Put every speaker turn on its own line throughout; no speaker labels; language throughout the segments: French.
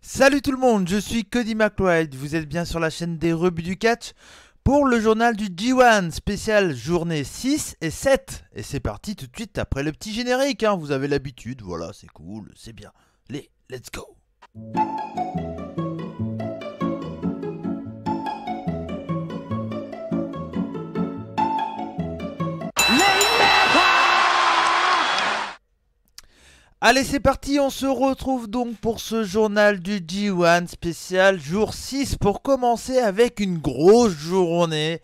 Salut tout le monde, je suis Cody McBride, vous êtes bien sur la chaîne des rebuts du catch pour le journal du G1 spécial journée 6 et 7. Et c'est parti tout de suite après le petit générique, hein. Vous avez l'habitude, voilà, c'est cool, c'est bien. Let's go. Allez, c'est parti, on se retrouve donc pour ce journal du G1 spécial jour 6 pour commencer avec une grosse journée.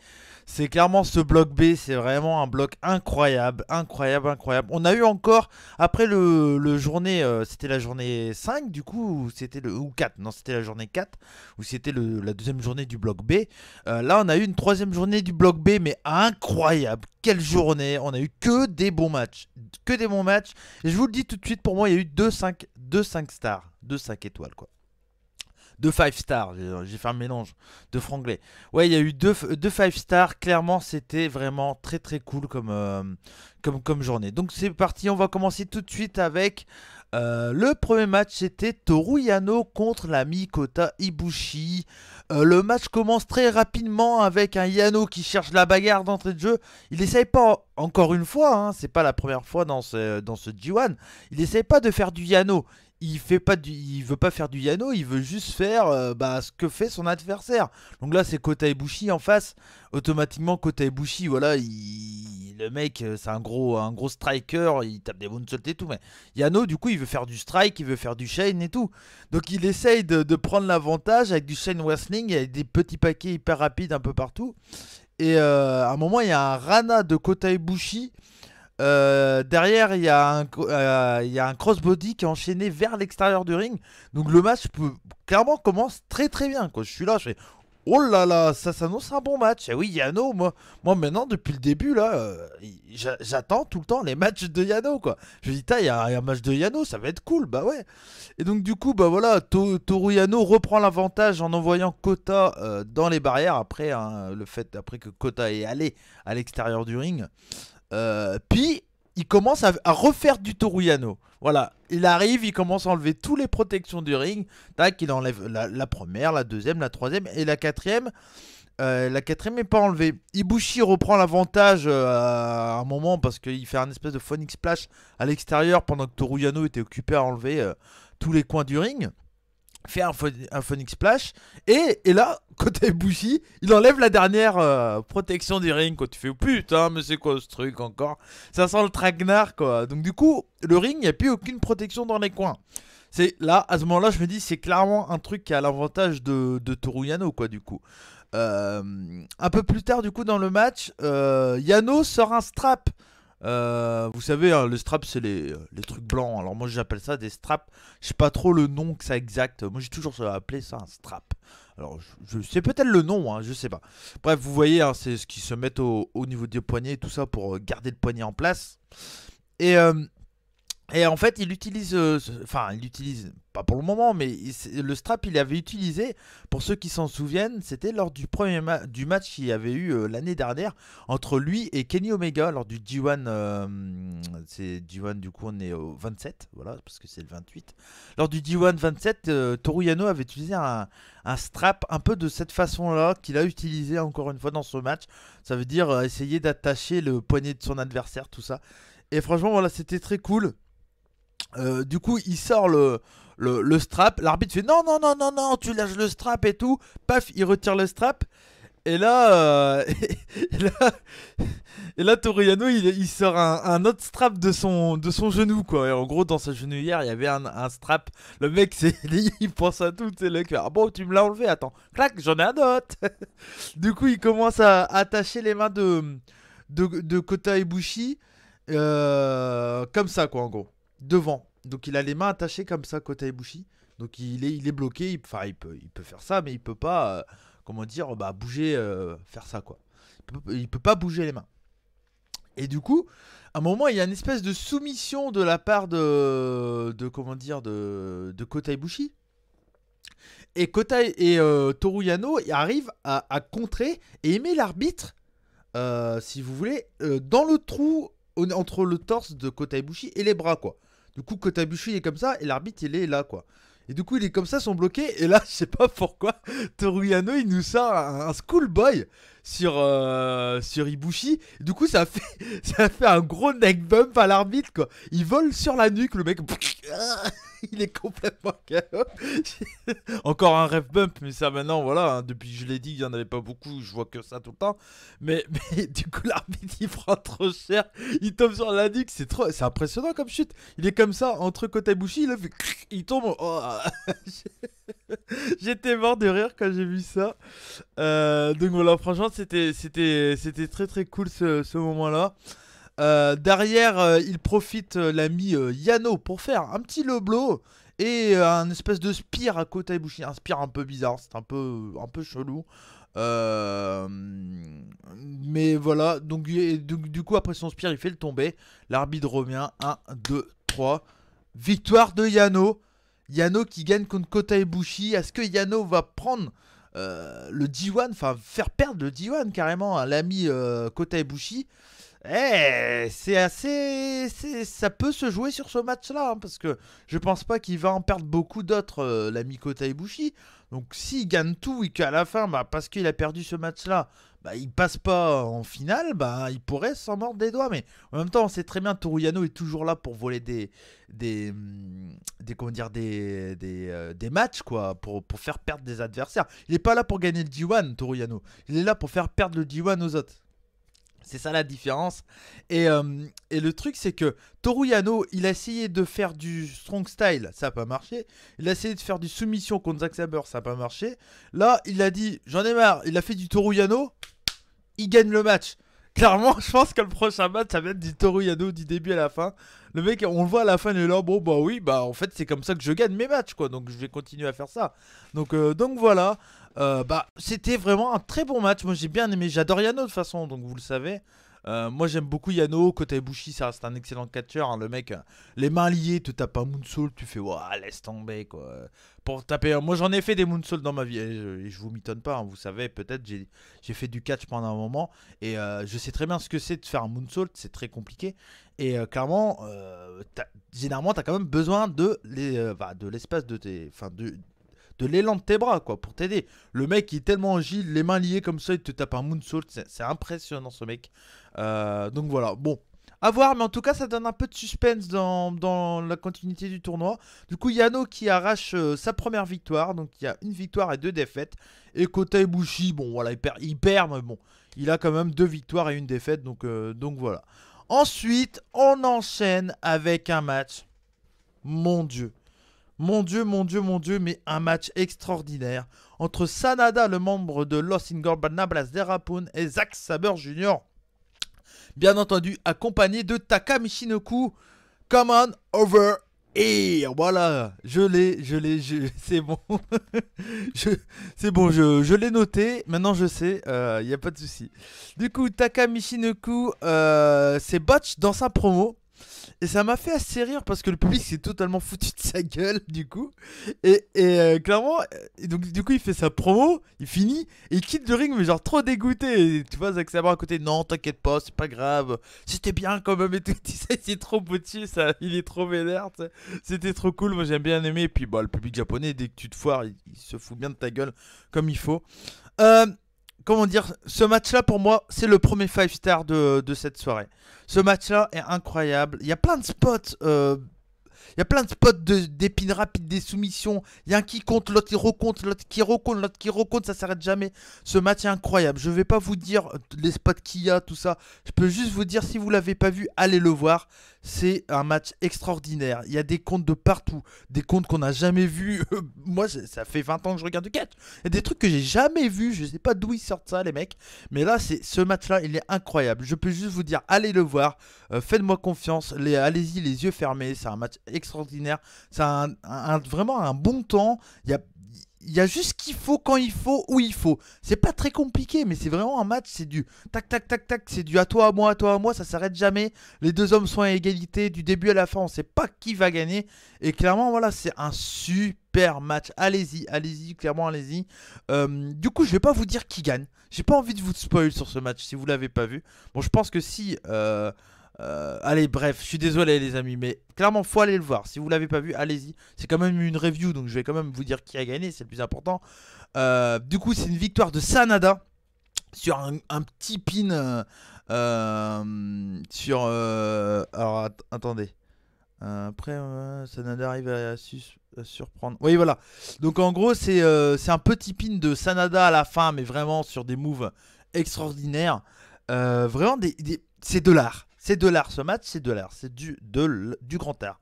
C'est clairement ce bloc B, c'est vraiment un bloc incroyable, incroyable, incroyable. On a eu encore, après le journée, c'était la journée 5 du coup, ou c'était ou 4, non c'était la journée 4, ou c'était la deuxième journée du bloc B. Là on a eu une troisième journée du bloc B, mais incroyable, quelle journée, on a eu que des bons matchs, que des bons matchs. Et je vous le dis tout de suite, pour moi il y a eu 2 5 stars, 2 5 étoiles quoi. Deux 5 stars, j'ai fait un mélange de franglais. Ouais, il y a eu deux 5 stars. Clairement, c'était vraiment très très cool comme journée. Donc c'est parti, on va commencer tout de suite avec le premier match. C'était Toru Yano contre l'ami Kota Ibushi. Le match commence très rapidement avec un Yano qui cherche la bagarre d'entrée de jeu. Il essaye pas, encore une fois, hein, c'est pas la première fois dans ce G1, il essaye pas de faire du Yano. Il veut pas faire du Yano, il veut juste faire ce que fait son adversaire. Donc là, c'est Kota Ibushi en face. Automatiquement, Kota Ibushi, voilà, le mec, c'est un gros striker, il tape des moonsaults et tout. Mais Yano, du coup, il veut faire du strike, il veut faire du chain et tout. Donc il essaye de prendre l'avantage avec du chain wrestling, avec des petits paquets hyper rapides un peu partout. Et à un moment, il y a un Rana de Kota Ibushi. Derrière, il y a un crossbody qui est enchaîné vers l'extérieur du ring. Donc le match clairement commence très très bien, quoi. Je suis là, je fais oh là là, ça s'annonce un bon match. Et oui, Yano, moi maintenant, depuis le début, là, j'attends tout le temps les matchs de Yano, quoi. Je me dis, il y a un match de Yano, ça va être cool, bah ouais. Et donc, du coup, bah voilà, Toru Yano reprend l'avantage en envoyant Kota dans les barrières après, hein, après que Kota est allé à l'extérieur du ring. Puis il commence à refaire du Toru Yano. Voilà, il arrive, il commence à enlever toutes les protections du ring. Tac, il enlève la première, la deuxième, la troisième et la quatrième. La quatrième n'est pas enlevée. Ibushi reprend l'avantage à un moment parce qu'il fait un espèce de Phoenix Splash à l'extérieur pendant que Toru Yano était occupé à enlever tous les coins du ring. Fait un Phoenix Splash et là Kota Ibushi il enlève la dernière protection du ring, quand tu fais oh, putain mais c'est quoi ce truc encore, ça sent le traquenard quoi. Donc du coup le ring il n'y a plus aucune protection dans les coins. C'est là à ce moment là je me dis c'est clairement un truc qui a l'avantage de Toru Yano quoi. Du coup un peu plus tard du coup dans le match, Yano sort un strap. Vous savez, hein, le strap c'est les trucs blancs. Alors moi j'appelle ça des straps. Je sais pas trop le nom que ça exact. Moi j'ai toujours appelé ça un strap. Alors c'est peut-être le nom, hein, je sais pas. Bref, vous voyez, hein, c'est ce qui se met au niveau des poignets et tout ça pour garder le poignet en place. Et en fait, il utilise, pas pour le moment, mais le strap, il avait utilisé, pour ceux qui s'en souviennent, c'était lors du du match qu'il y avait eu l'année dernière entre lui et Kenny Omega, lors du G1, c'est G1, du coup, on est au 27, voilà, parce que c'est le 28. Lors du G1 27, Toru Yano avait utilisé un strap un peu de cette façon-là, qu'il a utilisé encore une fois dans ce match. Ça veut dire essayer d'attacher le poignet de son adversaire, tout ça. Et franchement, voilà, c'était très cool. Du coup, il sort le strap. L'arbitre fait non, non, non, non, non, tu lâches le strap et tout. Paf, il retire le strap. Et là, et là, et là Toru Yano, il sort un autre strap de son genou, quoi. Et en gros, dans sa genouillère, il y avait un strap. Le mec, il pense à tout. C'est le mec, ah bon, tu me l'as enlevé, attends. Clac, j'en ai un autre. Du coup, il commence à attacher les mains de Kota Ibushi. Comme ça, quoi, en gros. Devant. Donc il a les mains attachées comme ça, Kota Ibushi. Donc il est bloqué. Enfin, il peut faire ça, mais il peut pas, comment dire, bouger, faire ça, quoi. Il peut pas bouger les mains. Et du coup, à un moment, il y a une espèce de soumission de la part comment dire, de Kota Ibushi. Et Toru Yano arrive à contrer et il met l'arbitre, si vous voulez, dans le trou entre le torse de Kota Ibushi et les bras, quoi. Du coup, Kota Ibushi est comme ça et l'arbitre il est là, quoi. Et du coup, il est comme ça, sont bloqués. Et là, je sais pas pourquoi, Toru Yano, il nous sort un schoolboy sur Ibushi. Et du coup, ça a fait, ça a fait un gros neck bump à l'arbitre, quoi. Il vole sur la nuque, le mec. Il est complètement KO. Encore un ref bump, mais ça maintenant, voilà, hein, depuis que je l'ai dit, il n'y en avait pas beaucoup, je vois que ça tout le temps. Mais du coup, l'arbitre, il prend trop cher, il tombe sur la nuque, c'est impressionnant comme chute. Il est comme ça, entre Kota Ibushi, il a fait, il tombe. Oh. J'étais mort de rire quand j'ai vu ça. Donc voilà, franchement, c'était très très cool ce moment-là. Derrière, il profite l'ami Yano pour faire un petit low blow et un espèce de spear à Kota Ibushi. Un spear un peu bizarre, c'est un peu chelou. Mais voilà, donc du coup, après son spear, il fait le tomber. L'arbitre revient. 1, 2, 3. Victoire de Yano. Yano qui gagne contre Kota Ibushi. Est-ce que Yano va prendre le D1, enfin faire perdre le D1 carrément à l'ami Kota Ibushi? C'est assez. Ça peut se jouer sur ce match-là, hein, parce que je pense pas qu'il va en perdre beaucoup d'autres, l'ami Kota Ibushi. Donc s'il gagne tout et qu'à la fin, bah, parce qu'il a perdu ce match-là, bah, il passe pas en finale, bah, il pourrait s'en mordre des doigts. Mais en même temps, on sait très bien que Toru Yano est toujours là pour voler comment dire, des matchs, quoi, pour faire perdre des adversaires. Il est pas là pour gagner le D1, Toru Yano. Il est là pour faire perdre le D1 aux autres. C'est ça la différence. Et le truc, c'est que Toru Yano, il a essayé de faire du strong style, ça n'a pas marché. Il a essayé de faire du soumission contre Zack Sabre, ça n'a pas marché. Là, il a dit, j'en ai marre. Il a fait du Toru Yano, il gagne le match. Clairement, je pense que le prochain match, ça va être du Toru Yano du début à la fin. Le mec, on le voit à la fin, il est là, bon, bah oui, bah en fait, c'est comme ça que je gagne mes matchs, quoi. Donc, je vais continuer à faire ça. Donc voilà. Bah, c'était vraiment un très bon match. Moi, j'ai bien aimé. J'adore Yano de toute façon, donc vous le savez. Moi, j'aime beaucoup Yano. Kota Ibushi, ça reste un excellent catcheur, hein. Le mec, les mains liées, te tape un moonsault, tu fais, ouah, laisse tomber, quoi. Pour taper. Moi, j'en ai fait des moonsaults dans ma vie. Et je vous m'étonne pas, hein. Vous savez, peut-être, j'ai fait du catch pendant un moment. Et je sais très bien ce que c'est de faire un moonsault. C'est très compliqué. Et clairement, généralement, tu as quand même besoin de l'espace de tes. Enfin, de l'élan de tes bras, quoi, pour t'aider. Le mec, il est tellement agile, les mains liées comme ça, il te tape un moonsault. C'est impressionnant, ce mec. Donc voilà, bon. À voir, mais en tout cas, ça donne un peu de suspense dans la continuité du tournoi. Du coup, Yano qui arrache sa première victoire. Donc, il y a une victoire et 2 défaites. Et Kota Ibushi, bon, voilà, il perd, mais bon, il a quand même 2 victoires et 1 défaite. Donc voilà. Ensuite, on enchaîne avec un match. Mon Dieu. Mon Dieu, mon Dieu, mon Dieu, mais un match extraordinaire entre Sanada, le membre de Los Ingobernables de Rapun, et Zack Sabre Jr. Bien entendu, accompagné de Taka Michinoku. Come on over here. Voilà, c'est bon. C'est bon, je l'ai noté. Maintenant, je sais, il n'y a pas de souci. Du coup, Taka Michinoku, c'est Botch dans sa promo. Et ça m'a fait assez rire parce que le public s'est totalement foutu de sa gueule du coup. Et clairement, donc du coup il fait sa promo, il finit et il quitte le ring mais genre trop dégoûté. Et tu vois Zack Sabre à côté, non t'inquiète pas, c'est pas grave, c'était bien quand même et tout. Tu sais, c'est trop petit ça, il est trop vénère. C'était trop cool, moi j'aime bien aimé. Et puis bah, le public japonais, dès que tu te foires, il se fout bien de ta gueule comme il faut. Comment dire, ce match-là pour moi, c'est le premier 5 star de cette soirée. Ce match-là est incroyable. Il y a plein de spots. Il y a plein de spots d'épines rapides, des soumissions. Il y a un qui compte, l'autre qui recompte, l'autre qui recompte, l'autre qui recompte. Ça s'arrête jamais. Ce match est incroyable. Je vais pas vous dire les spots qu'il y a, tout ça. Je peux juste vous dire, si vous l'avez pas vu, allez le voir. C'est un match extraordinaire. Il y a des comptes de partout. Des comptes qu'on n'a jamais vus. Moi, ça fait 20 ans que je regarde du catch. Il y a des trucs que j'ai jamais vus. Je sais pas d'où ils sortent ça, les mecs. Mais là, ce match-là, il est incroyable. Je peux juste vous dire, allez le voir. Faites-moi confiance. Allez-y, les yeux fermés. C'est un match extraordinaire. C'est vraiment un bon temps. Il y a juste ce qu'il faut, quand il faut, où il faut. C'est pas très compliqué, mais c'est vraiment un match. C'est du tac, tac, tac, tac. C'est du à toi, à moi. Ça s'arrête jamais. Les deux hommes sont à égalité. Du début à la fin, on sait pas qui va gagner. Et clairement, voilà, c'est un super match. Allez-y, allez-y, clairement, allez-y. Du coup, je vais pas vous dire qui gagne. J'ai pas envie de vous spoil sur ce match si vous l'avez pas vu. Bon, je pense que si. Allez, bref, je suis désolé les amis, mais clairement faut aller le voir. Si vous l'avez pas vu, allez-y. C'est quand même une review, donc je vais quand même vous dire qui a gagné, c'est le plus important. Du coup, c'est une victoire de Sanada sur un petit pin sur... alors attendez. Après, Sanada arrive à surprendre. Oui, voilà. Donc en gros, c'est un petit pin de Sanada à la fin, mais vraiment sur des moves extraordinaires. Vraiment, c'est de l'art. C'est de l'art, ce match, c'est de l'art. C'est du grand art.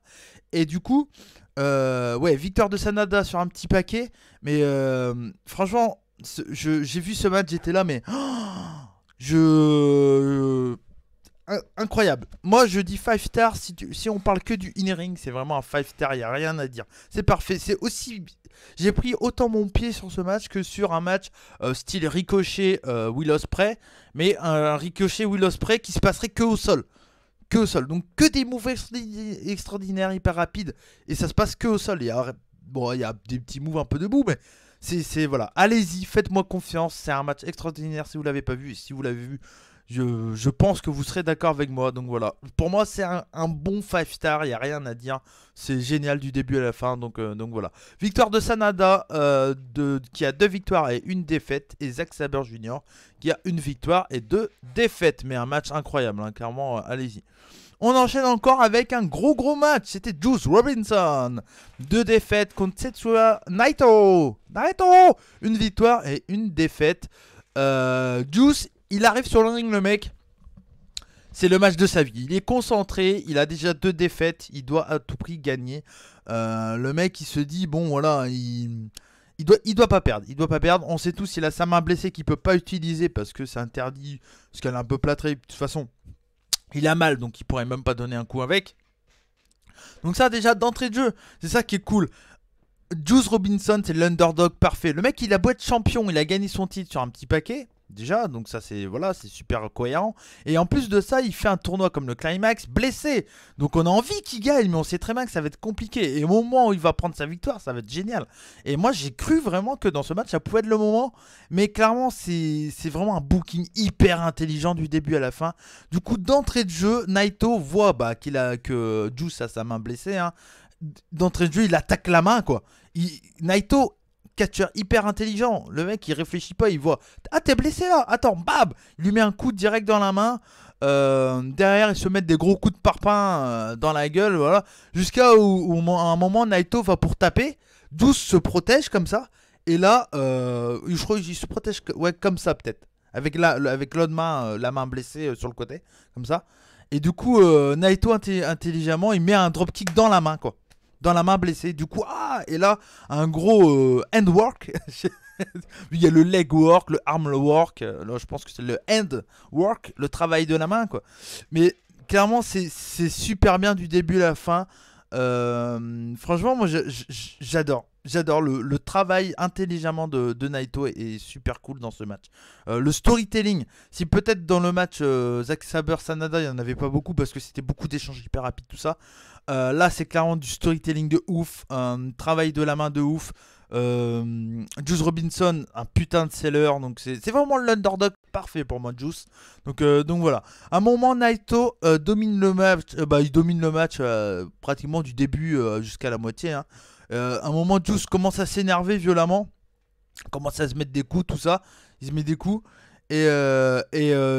Et du coup, ouais, victoire de Sanada sur un petit paquet. Mais franchement, j'ai vu ce match, j'étais là, mais... je... Incroyable. Moi, je dis 5 stars. Si on parle que du in-ring, c'est vraiment un 5 stars. Il n'y a rien à dire. C'est parfait. C'est aussi... J'ai pris autant mon pied sur ce match que sur un match style Ricochet Will Ospreay. Mais un Ricochet Will Ospreay qui se passerait que au sol. Que au sol. Donc que des moves extraordinaires, hyper rapides. Et ça se passe que au sol. Bon, il y a des petits moves un peu debout, mais voilà. Allez-y, faites-moi confiance. C'est un match extraordinaire si vous l'avez pas vu. Et si vous l'avez vu, je pense que vous serez d'accord avec moi. Donc voilà. Pour moi, c'est un bon 5 star. Il n'y a rien à dire. C'est génial du début à la fin. Donc voilà. Victoire de Sanada, qui a 2 victoires et 1 défaite. Et Zack Sabre Jr. qui a 1 victoire et 2 défaites. Mais un match incroyable. Hein, clairement, allez-y. On enchaîne encore avec un gros match. C'était Juice Robinson. 2 défaites contre Tetsuya Naito. 1 victoire et 1 défaite. Juice, il arrive sur le ring, le mec. C'est le match de sa vie. Il est concentré. Il a déjà 2 défaites. Il doit à tout prix gagner. Le mec, il se dit, bon, voilà, il doit pas perdre. Il doit pas perdre. On sait tous, il a sa main blessée qu'il peut pas utiliser parce que c'est interdit. Parce qu'elle est un peu plâtrée. De toute façon, il a mal, donc il pourrait même pas donner un coup avec. Donc ça, déjà, d'entrée de jeu, c'est ça qui est cool. Juice Robinson, c'est l'underdog parfait. Le mec, il a beau être champion, il a gagné son titre sur un petit paquet. Déjà, donc ça c'est super cohérent. Et en plus de ça, il fait un tournoi comme le Climax blessé. Donc on a envie qu'il gagne, mais on sait très bien que ça va être compliqué. Et au moment où il va prendre sa victoire, ça va être génial. Et moi j'ai cru vraiment que dans ce match, ça pouvait être le moment. Mais clairement, c'est vraiment un booking hyper intelligent du début à la fin. Du coup, d'entrée de jeu, Naito voit que Juice a sa main blessée. Hein. D'entrée de jeu, il attaque la main, quoi. Naito, catcheur hyper intelligent. Le mec, il réfléchit pas, il voit. Ah, t'es blessé là. Attends, bam. Il lui met un coup direct dans la main. Derrière, ils se mettent des gros coups de parpaing dans la gueule, voilà. Jusqu'à où, à un moment, Naito va pour taper. Juice se protège comme ça. Et là, je crois qu'il se protège comme ça, peut-être. Avec l'autre main, la main blessée sur le côté, comme ça. Et du coup, Naito, intelligemment, il met un dropkick dans la main, quoi. Dans la main blessée. Du coup, et là, un gros hand work. Il y a le leg work, le arm work. Là, je pense que c'est le hand work, le travail de la main, quoi. Mais clairement, c'est super bien du début à la fin. Franchement, moi, j'adore. J'adore le travail intelligemment de Naito est super cool dans ce match. Le storytelling, si peut-être dans le match Zack Sabre Sanada, il n'y en avait pas beaucoup parce que c'était beaucoup d'échanges hyper rapides, tout ça. Là, c'est clairement du storytelling de ouf, un travail de la main de ouf. Juice Robinson, un putain de seller, donc c'est vraiment l'underdog parfait pour moi, Juice. Donc voilà. À un moment, Naito domine le match, il domine le match pratiquement du début jusqu'à la moitié. Hein. À un moment, Juice commence à s'énerver violemment, commence à se mettre des coups, tout ça. Il se met des coups. Et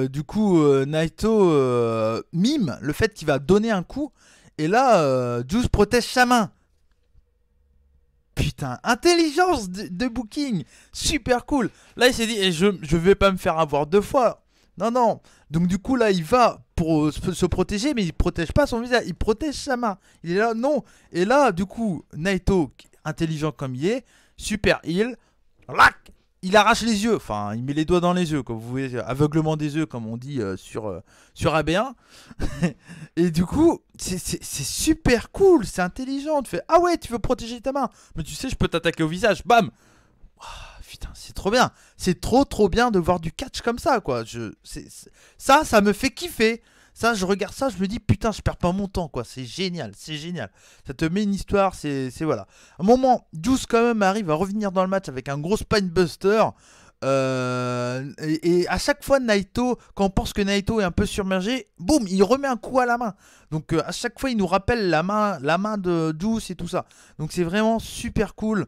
du coup, Naito mime le fait qu'il va donner un coup. Et là, Juice protège sa main. Putain, intelligence de booking. Super cool. Là, il s'est dit, je vais pas me faire avoir 2 fois. Non. Donc du coup, là, il va pour se protéger, mais il protège pas son visage. Il protège sa main. Il est là, non. Et là, du coup, Naito, intelligent comme il est, super heal. Il arrache les yeux. Enfin, il met les doigts dans les yeux, comme vous voyez, aveuglement des yeux, comme on dit sur AB1. Et du coup, c'est super cool. C'est intelligent. Tu fais, ah ouais, tu veux protéger ta main. Mais tu sais, je peux t'attaquer au visage. Bam. Putain, c'est trop bien. C'est trop bien de voir du catch comme ça, quoi. Ça me fait kiffer. Ça, je regarde ça, je me dis, putain, je perds pas mon temps, quoi. C'est génial. Ça te met une histoire, c'est voilà. À un moment, Juice, quand même, arrive à revenir dans le match avec un gros spinebuster. Et à chaque fois, Naito, quand on pense que Naito est un peu submergé, boum, il remet un coup à la main. Donc à chaque fois, il nous rappelle la main de Juice et tout ça. Donc c'est vraiment super cool.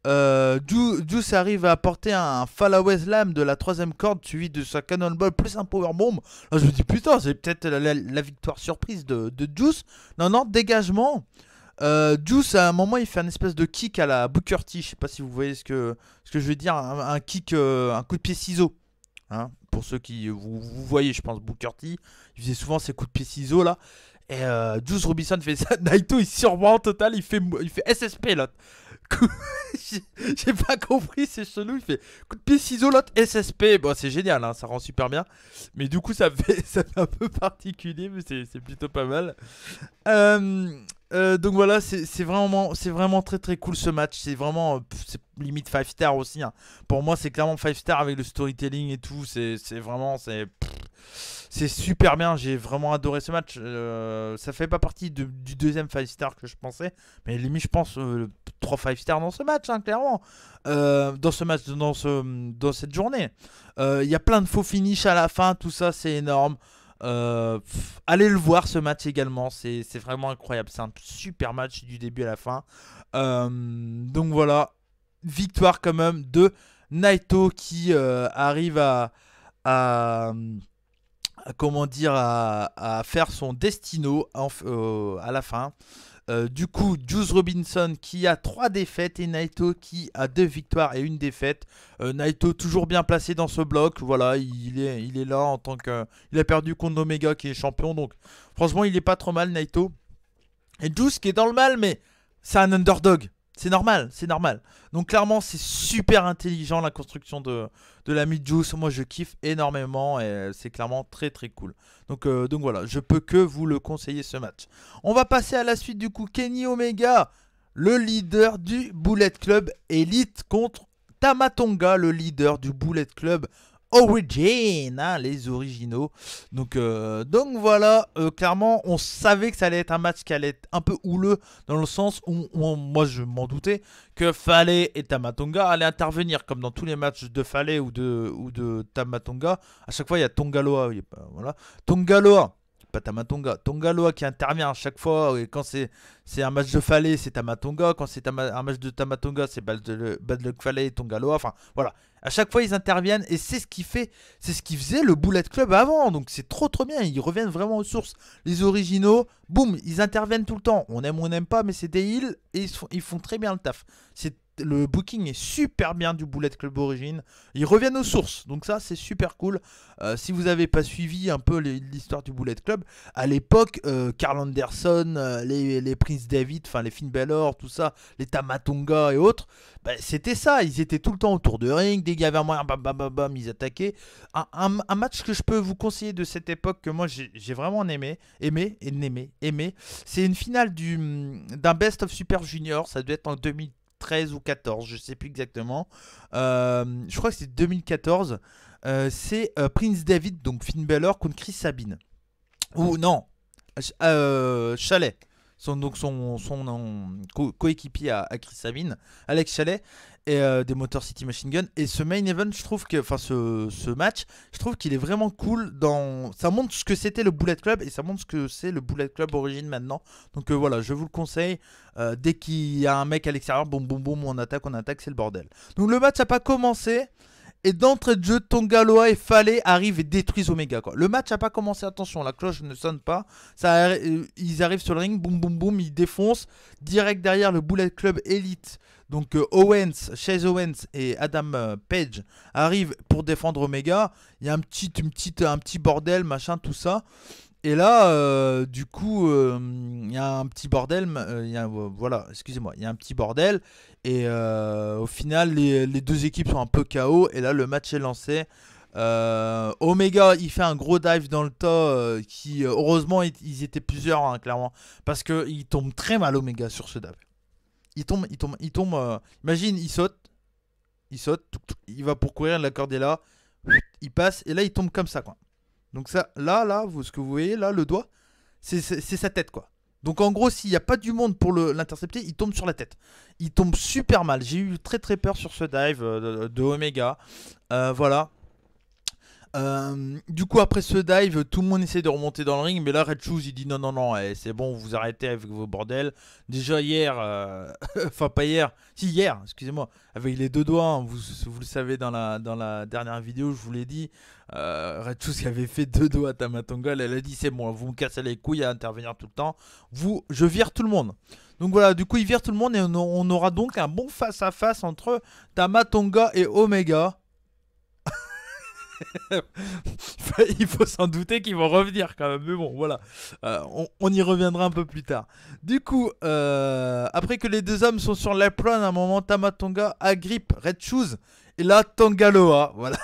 Juice arrive à apporter un Fall Away Slam de la troisième corde suivi de sa Cannonball plus un Powerbomb. Là, je me dis putain, c'est peut-être la victoire surprise de Juice. Non, non, dégagement. Juice, à un moment, il fait un espèce de kick à la Booker T. Je sais pas si vous voyez ce que je veux dire. Un kick, un coup de pied ciseau. Hein, pour ceux qui. Vous voyez, je pense, Booker T. Il faisait souvent ses coups de pied ciseaux là. Et Juice Robinson fait ça. Naito, il survend en total. Il fait SSP là. J'ai pas compris, c'est chelou. Il fait coup de pied ciseau, l'autre SSP. Bon, c'est génial, hein, ça rend super bien. Mais du coup, ça fait un peu particulier, mais c'est plutôt pas mal. Donc voilà, c'est vraiment très très cool ce match. C'est vraiment c'est limite 5 star aussi. Hein. Pour moi, c'est clairement 5 star avec le storytelling et tout. C'est vraiment c'est super bien. J'ai vraiment adoré ce match. Ça fait pas partie du deuxième 5 star que je pensais, mais limite je pense 3 5 stars dans ce match, hein, clairement. Dans ce match, dans cette journée. Il y a plein de faux finish à la fin. Tout ça, c'est énorme. Allez le voir ce match également, c'est vraiment incroyable, c'est un super match du début à la fin. Donc voilà, victoire quand même de Naito qui arrive à, comment dire à faire son destino à la fin. Du coup, Juice Robinson qui a 3 défaites et Naito qui a 2 victoires et 1 défaite. Naito toujours bien placé dans ce bloc. Voilà, il est là en tant que. Il a perdu contre Omega qui est champion. Donc, franchement, il est pas trop mal, Naito. Et Juice qui est dans le mal, mais c'est un underdog. C'est normal, c'est normal. Donc clairement, c'est super intelligent la construction de l'ami Juice. Moi, je kiffe énormément et c'est clairement très très cool. Donc voilà, je peux que vous le conseiller ce match. On va passer à la suite du coup. Kenny Omega, le leader du Bullet Club Elite contre Tamatonga, le leader du Bullet Club Origin, hein, les originaux. Donc voilà, clairement, on savait que ça allait être un match qui allait être un peu houleux dans le sens où moi je m'en doutais que Fale et Tamatonga allaient intervenir comme dans tous les matchs de Fale ou de Tamatonga. À chaque fois, il y a Tongaloa, voilà, Tongaloa. Pas Tamatonga, Tongaloa qui intervient à chaque fois. Et quand c'est un match de Fale, c'est Tamatonga. Quand c'est un match de Tamatonga, c'est Bad Luck Fale et Tongaloa. Enfin voilà, à chaque fois ils interviennent et c'est ce qui faisait le Bullet Club avant. Donc c'est trop bien. Ils reviennent vraiment aux sources. Les originaux, boum, ils interviennent tout le temps. On aime ou on n'aime pas, mais c'est des heals et ils font très bien le taf. Le booking est super bien du Bullet Club Origin. Ils reviennent aux sources, donc ça c'est super cool. Si vous n'avez pas suivi un peu l'histoire du Bullet Club, à l'époque, Carl Anderson, les Prince David, enfin les Finn Balor, tout ça, les Tamatonga et autres, bah, c'était ça. Ils étaient tout le temps autour de ring, dès qu'il y avait un moyen, bam bam bam bam, ils attaquaient. Un match que je peux vous conseiller de cette époque que moi j'ai vraiment aimé, c'est une finale d'un Best of Super Junior. Ça devait être en 2013 ou 14, je sais plus exactement. Je crois que c'est 2014. C'est Prince David, donc Finn Balor contre Chris Sabin. Ou non, Chalet. Son coéquipier à Chris Sabin, Alex Chalet, et des Motor City Machine Gun. Et ce main event, je trouve que, enfin ce match, je trouve qu'il est vraiment cool. Ça montre ce que c'était le Bullet Club et ça montre ce que c'est le Bullet Club Origin maintenant. Donc voilà, je vous le conseille. Dès qu'il y a un mec à l'extérieur, boum boum boum, on attaque, c'est le bordel. Donc le match n'a pas commencé. Et d'entrée de jeu, Tongaloa et Fale arrivent et détruisent Omega, quoi. Le match n'a pas commencé, attention, la cloche ne sonne pas. Ils arrivent sur le ring, boum boum boum, ils défoncent. Direct derrière le Bullet Club Elite. Donc Chase Owens et Adam Page arrivent pour défendre Omega. Il y a un petit bordel, machin, tout ça. Et là, du coup, il y a un petit bordel. Voilà, excusez-moi, il y a un petit bordel. Et au final, les deux équipes sont un peu KO. Et là, le match est lancé. Omega, il fait un gros dive dans le tas. Heureusement, ils étaient plusieurs, hein, clairement. Parce qu'il tombe très mal, Omega, sur ce dive. Il tombe. Imagine, il saute. Il va pour courir, la corde est là. Il passe. Et là, il tombe comme ça, quoi. Donc ça, là, ce que vous voyez, là, le doigt, c'est sa tête, quoi. Donc en gros, s'il n'y a pas du monde pour l'intercepter, il tombe sur la tête. Il tombe super mal. J'ai eu très très peur sur ce dive de Omega. Voilà. Du coup, après ce dive, tout le monde essaie de remonter dans le ring, mais là, Red Shoes il dit non, non, non, c'est bon, vous arrêtez avec vos bordels. Déjà hier, enfin pas hier, si hier, excusez-moi, avec les deux doigts, hein, vous le savez dans la dernière vidéo, je vous l'ai dit, Red Shoes qui avait fait deux doigts à Tama Tonga, elle a dit c'est bon, vous me cassez les couilles à intervenir tout le temps, je vire tout le monde. Donc voilà, du coup, il vire tout le monde et on aura donc un bon face-à-face entre Tama Tonga et Omega. Il faut s'en douter qu'ils vont revenir quand même, mais bon, voilà. On y reviendra un peu plus tard. Du coup, après que les deux hommes sont sur l'apron, à un moment, Tama Tonga agrippe Red Shoes. Et là, Tangaloa, voilà,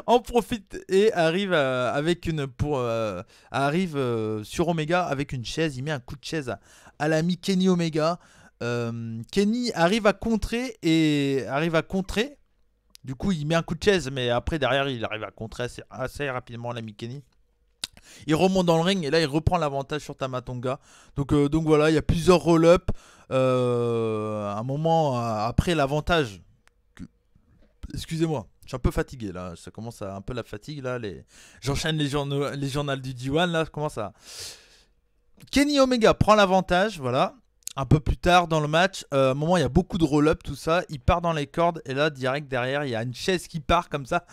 en profite et arrive sur Omega avec une chaise. Il met un coup de chaise à l'ami Kenny Omega. Kenny arrive à contrer. Du coup, il met un coup de chaise, mais après, derrière, il arrive à contrer assez rapidement l'ami Kenny. Il remonte dans le ring et là, il reprend l'avantage sur Tama Tonga. Donc voilà, il y a plusieurs roll-up. Un moment après l'avantage. Excusez-moi, je suis un peu fatigué là. Ça commence à un peu la fatigue là. J'enchaîne les journaux du D1 là. Ça commence à. Kenny Omega prend l'avantage, voilà. Un peu plus tard dans le match, à un moment il y a beaucoup de roll-up, tout ça. Il part dans les cordes et là, direct derrière, il y a une chaise qui part comme ça,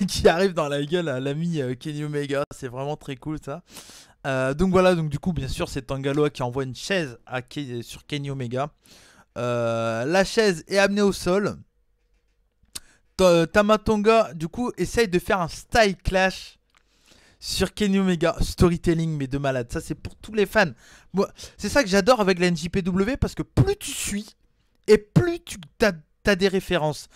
qui arrive dans la gueule à l'ami Kenny Omega. C'est vraiment très cool ça. Donc voilà, donc du coup, bien sûr, c'est Tangaloa qui envoie une chaise sur Kenny Omega. La chaise est amenée au sol. Tama Tonga, du coup, essaye de faire un style clash sur Kenny Omega. Storytelling, mais de malade. Ça, c'est pour tous les fans. Moi, c'est ça que j'adore avec la NJPW, parce que plus tu suis et plus tu as des références.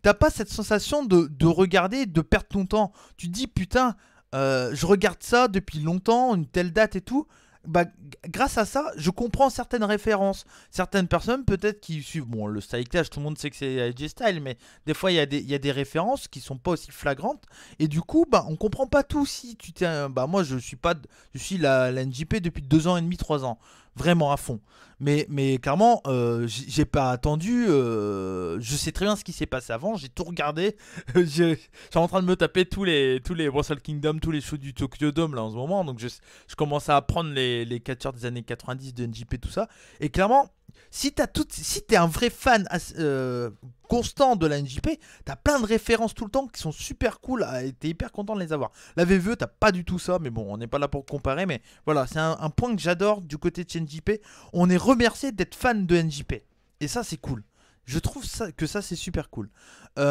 T'as pas cette sensation de regarder, de perdre ton temps. Tu te dis, putain, je regarde ça depuis longtemps, une telle date et tout. Bah, grâce à ça, je comprends certaines références. Certaines personnes, peut-être, qui suivent. Bon, le style clash, tout le monde sait que c'est AJ Styles, mais des fois, il y a des références qui sont pas aussi flagrantes. Et du coup, bah, on comprend pas tout. Si tu t'es. Bah, moi, je suis la NJP depuis 2 ans et demi, 3 ans. Vraiment à fond. Mais clairement, j'ai pas attendu. Je sais très bien ce qui s'est passé avant. J'ai tout regardé. Je suis en train de me taper tous les Wrestle Kingdom, tous les shows du Tokyo Dome là en ce moment. Donc je commence à apprendre les catcheurs des années 90 de NJP, tout ça. Et clairement, si t'es un vrai fan constant de la NJP, t'as plein de références tout le temps qui sont super cool. Et t'es hyper content de les avoir. La VVE, t'as pas du tout ça. Mais bon, on n'est pas là pour comparer. Mais voilà, c'est un point que j'adore du côté de NJP. On est remercié d'être fan de NJP. Et ça, c'est cool. Je trouve que ça, c'est super cool.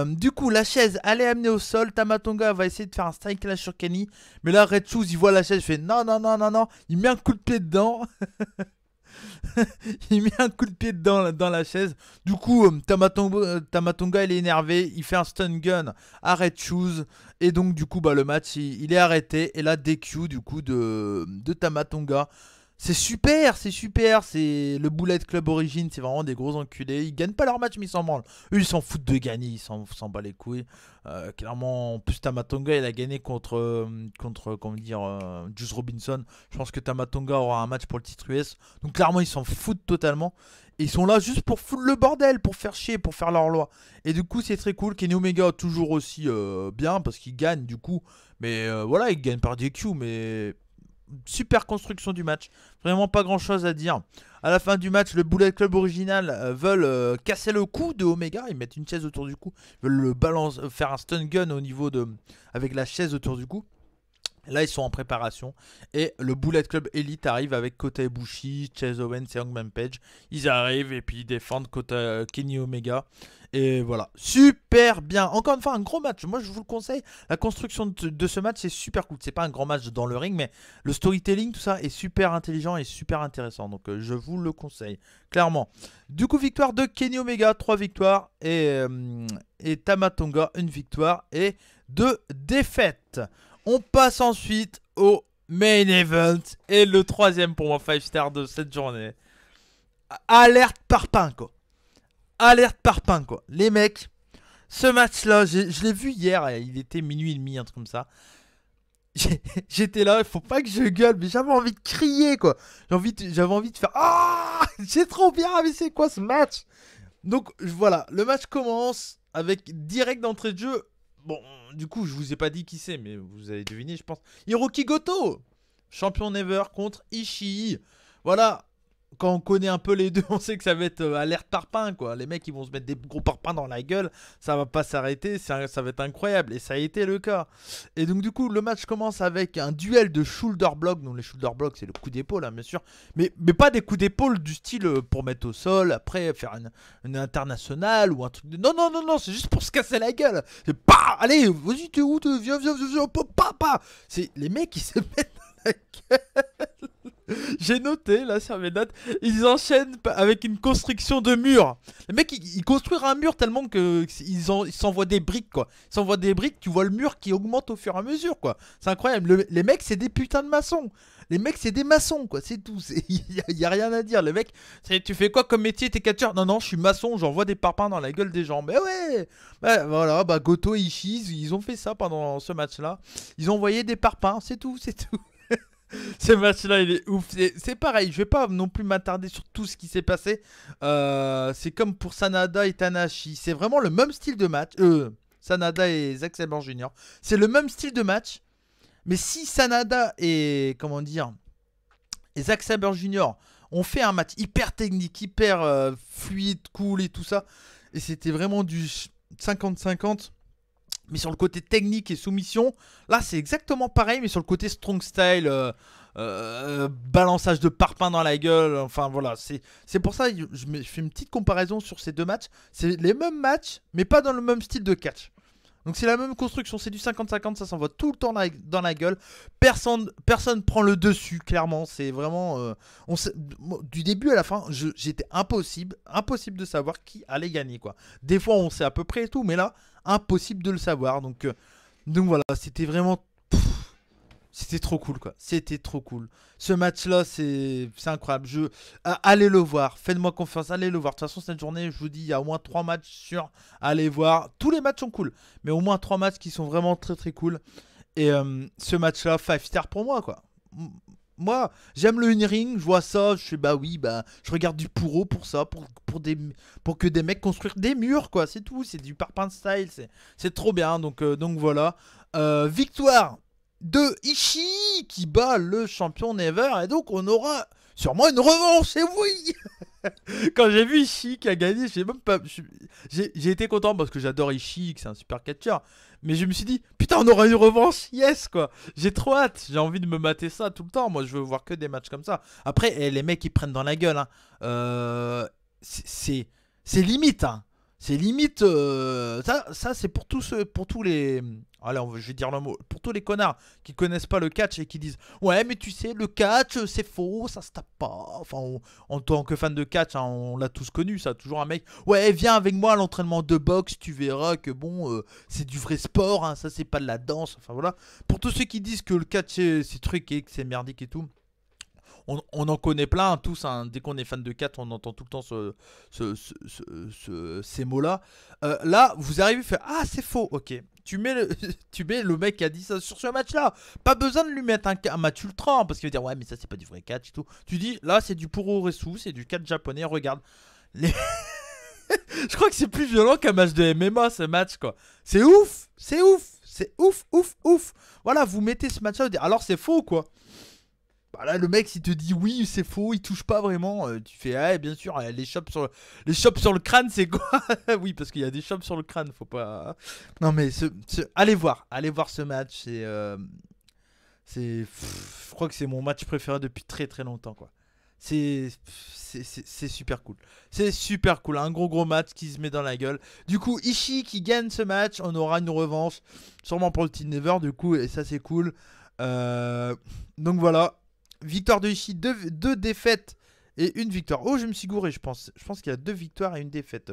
Du coup, la chaise, elle est amenée au sol. Tama Tonga va essayer de faire un strike clash sur Kenny. Mais là, Red Shoes, il voit la chaise. Il fait non, non, non, non, non. Il met un coup de pied dedans. Il met un coup de pied dedans dans la chaise. Du coup, Tama Tonga, il est énervé. Il fait un stun gun à Red Shoes. Et donc, du coup, bah, le match, il est arrêté. Et là, DQ, du coup, de Tama Tonga. C'est super, c'est super. C'est le Bullet Club Origin, c'est vraiment des gros enculés. Ils gagnent pas leur match, mais ils s'en branlent. Eux, ils s'en foutent de gagner, ils s'en bat les couilles. Clairement, en plus, Tama Tonga, il a gagné contre comment dire, Juice Robinson. Je pense que Tama Tonga aura un match pour le titre US. Donc, clairement, ils s'en foutent totalement. Et ils sont là juste pour foutre le bordel, pour faire chier, pour faire leur loi. Et du coup, c'est très cool. Kenny Omega, toujours aussi bien, parce qu'il gagne, du coup. Mais voilà, il gagne par DQ, mais. Super construction du match, vraiment pas grand chose à dire. À la fin du match, le Bullet Club original veulent casser le cou de Omega. Ils mettent une chaise autour du cou, ils veulent faire un stun gun au niveau avec la chaise autour du cou. Là, ils sont en préparation. Et le Bullet Club Elite arrive avec Kota Ibushi, Chase Owens et Hangman Page. Ils arrivent et puis ils défendent Kenny Omega. Et voilà, super bien. Encore une fois, un gros match. Moi, je vous le conseille. La construction de ce match, c'est super cool. C'est pas un grand match dans le ring, mais le storytelling, tout ça, est super intelligent et super intéressant. Donc, je vous le conseille, clairement. Du coup, victoire de Kenny Omega, 3 victoires. Et Tama Tonga, 1 victoire et 2 défaites. On passe ensuite au main event. Et le troisième pour moi, 5 stars de cette journée. Alerte parpaing, quoi. Alerte parpaing, quoi. Les mecs, ce match-là, je l'ai vu hier. Il était minuit et demi, un truc comme ça. J'étais là, il faut pas que je gueule, mais j'avais envie de crier quoi. J'avais envie de faire ah, c'est trop bien, mais c'est quoi ce match? Donc voilà, le match commence avec direct d'entrée de jeu. Bon, du coup, je vous ai pas dit qui c'est, mais vous avez deviné, je pense. Hiroki Goto, champion Never contre Ishii. Voilà, quand on connaît un peu les deux, on sait que ça va être alerte parpaing quoi. Les mecs ils vont se mettre des gros parpaings dans la gueule, ça va pas s'arrêter, ça va être incroyable. Et ça a été le cas. Et donc du coup le match commence avec un duel de shoulder block. Donc les shoulder blocks c'est le coup d'épaule hein, bien sûr. Mais pas des coups d'épaule du style pour mettre au sol, après faire une internationale ou un truc de... Non non non non, c'est juste pour se casser la gueule. C'est pas, allez vas-y t'es où, viens, pas. C'est les mecs qui se mettent dans la gueule. J'ai noté là sur mes notes, ils enchaînent avec une construction de mur. Les mecs ils construisent un mur tellement que ils s'envoient des briques quoi. Ils s'envoient des briques, tu vois le mur qui augmente au fur et à mesure quoi. C'est incroyable. Les mecs c'est des putains de maçons. Les mecs c'est des maçons quoi, c'est tout. Il y a rien à dire. Les mecs, tu fais quoi comme métier, t'es catcheur? Non non, je suis maçon, j'envoie des parpaings dans la gueule des gens. Mais ouais, bah, voilà, bah Goto et Ishii, ils ont fait ça pendant ce match là. Ils ont envoyé des parpaings, c'est tout, c'est tout. Ce match-là, il est ouf. C'est pareil, je vais pas non plus m'attarder sur tout ce qui s'est passé. C'est comme pour Sanada et Tanahashi. C'est vraiment le même style de match. Sanada et Zack Sabre Jr. C'est le même style de match. Mais si Sanada et, comment dire, et Zack Sabre Jr. ont fait un match hyper technique, hyper fluide, cool et tout ça, et c'était vraiment du 50-50. Mais sur le côté technique et soumission, là c'est exactement pareil, mais sur le côté strong style, balançage de parpaing dans la gueule, enfin voilà, c'est pour ça que je fais une petite comparaison sur ces deux matchs. C'est les mêmes matchs, mais pas dans le même style de catch. Donc c'est la même construction, c'est du 50-50, ça s'envoie tout le temps dans la gueule. Personne prend le dessus, clairement. C'est vraiment... du début à la fin, j'étais impossible de savoir qui allait gagner quoi. Des fois on sait à peu près et tout, mais là, impossible de le savoir. Donc voilà, c'était vraiment... C'était trop cool quoi, c'était trop cool. Ce match là c'est incroyable. Allez le voir, faites-moi confiance, allez le voir. De toute façon cette journée je vous dis il y a au moins 3 matchs sur. Allez voir, tous les matchs sont cool. Mais au moins 3 matchs qui sont vraiment très très cool. Et ce match là 5 stars pour moi quoi. Moi j'aime le in-ring, je vois ça, je fais bah oui, bah je regarde du Puro pour ça, pour que des mecs construisent des murs quoi, c'est tout, c'est du parpaing style, c'est trop bien, donc voilà. Victoire de Ishii qui bat le champion Never, et donc on aura sûrement une revanche, et oui. Quand j'ai vu Ishii qui a gagné, j'ai même pas, j'ai été content parce que j'adore Ishii, que c'est un super catcher, mais je me suis dit putain on aura une revanche, yes quoi. J'ai trop hâte, j'ai envie de me mater ça tout le temps. Moi je veux voir que des matchs comme ça. Après les mecs ils prennent dans la gueule hein. C'est limite hein. C'est limite ça c'est pour tous les, allez je vais dire le mot, pour tous les connards qui connaissent pas le catch et qui disent ouais mais tu sais le catch c'est faux, ça se tape pas. Enfin en tant que fan de catch hein, on l'a tous connu ça, toujours un mec ouais viens avec moi à l'entraînement de boxe, tu verras que bon c'est du vrai sport hein, ça c'est pas de la danse. Enfin voilà, pour tous ceux qui disent que le catch c'est truqué, que c'est merdique et tout, on en connaît plein, tous. Hein. Dès qu'on est fan de 4, on entend tout le temps ces mots-là. Là, vous arrivez à faire ah, c'est faux, ok. Tu mets le mec qui a dit ça sur ce match-là. Pas besoin de lui mettre un match ultra, hein, parce qu'il va dire ouais, mais ça, c'est pas du vrai catch et tout. Tu dis là, c'est du Puroresu, c'est du catch japonais, regarde. Les... Je crois que c'est plus violent qu'un match de MMA, ce match, quoi. C'est ouf, c'est ouf, c'est ouf, ouf, ouf. Voilà, vous mettez ce match-là, alors c'est faux, quoi. Bah là, le mec, s'il te dit oui, c'est faux, il touche pas vraiment, tu fais ah, bien sûr, les chops sur le crâne, c'est quoi? Oui, parce qu'il y a des chops sur le crâne, faut pas. Non, mais allez voir ce match, je crois que c'est mon match préféré depuis très très longtemps, quoi. C'est super cool. C'est super cool, un gros match qui se met dans la gueule. Du coup, Ishii qui gagne ce match, on aura une revanche, sûrement pour le Team Never, du coup, et ça c'est cool. Donc voilà. Victoire de Ishii, deux défaites et une victoire. Oh, je me suis gouré, je pense. Je pense qu'il y a 2 victoires et une défaite,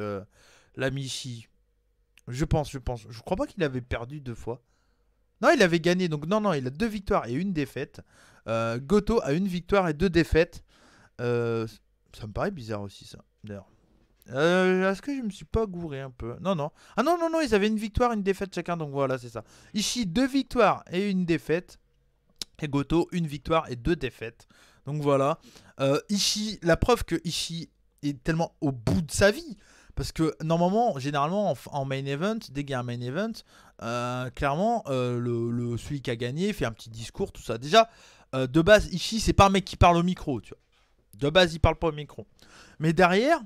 l'ami Ishii. Je pense. Je crois pas qu'il avait perdu 2 fois. Non, il avait gagné. Donc non, il a 2 victoires et une défaite. Goto a 1 victoire et 2 défaites. Ça me paraît bizarre aussi, ça. D'ailleurs. Est-ce que je me suis pas gouré un peu? Non. Ah non, ils avaient 1 victoire, 1 défaite chacun. Donc voilà, c'est ça. Ishii, 2 victoires et 1 défaite. Et Goto, une victoire et 2 défaites. Donc voilà. Ishii, la preuve que Ishii est tellement au bout de sa vie. Parce que normalement, généralement, en main event, dès qu'il y a un main event, clairement, celui qui a gagné fait un petit discours, tout ça. Déjà, de base, Ishii, c'est pas un mec qui parle au micro, tu vois. De base, il parle pas au micro. Mais derrière,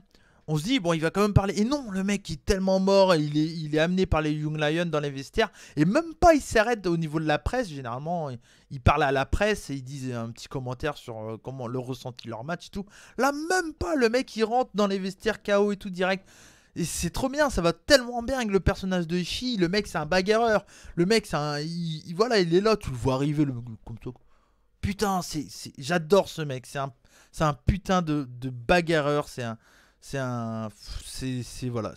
on se dit, bon, il va quand même parler. Et non, le mec est tellement mort, il est amené par les Young Lions dans les vestiaires. Et même pas, il s'arrête au niveau de la presse. Généralement, il parle à la presse et ils disent un petit commentaire sur comment le ressenti de leur match et tout. Là, même pas, le mec, il rentre dans les vestiaires KO et tout direct. Et c'est trop bien, ça va tellement bien avec le personnage de Ishii. Le mec, c'est un bagarreur. Le mec, c'est un. Voilà, il est là, tu le vois arriver comme ça. Putain, j'adore ce mec. C'est un putain de bagarreur. Voilà.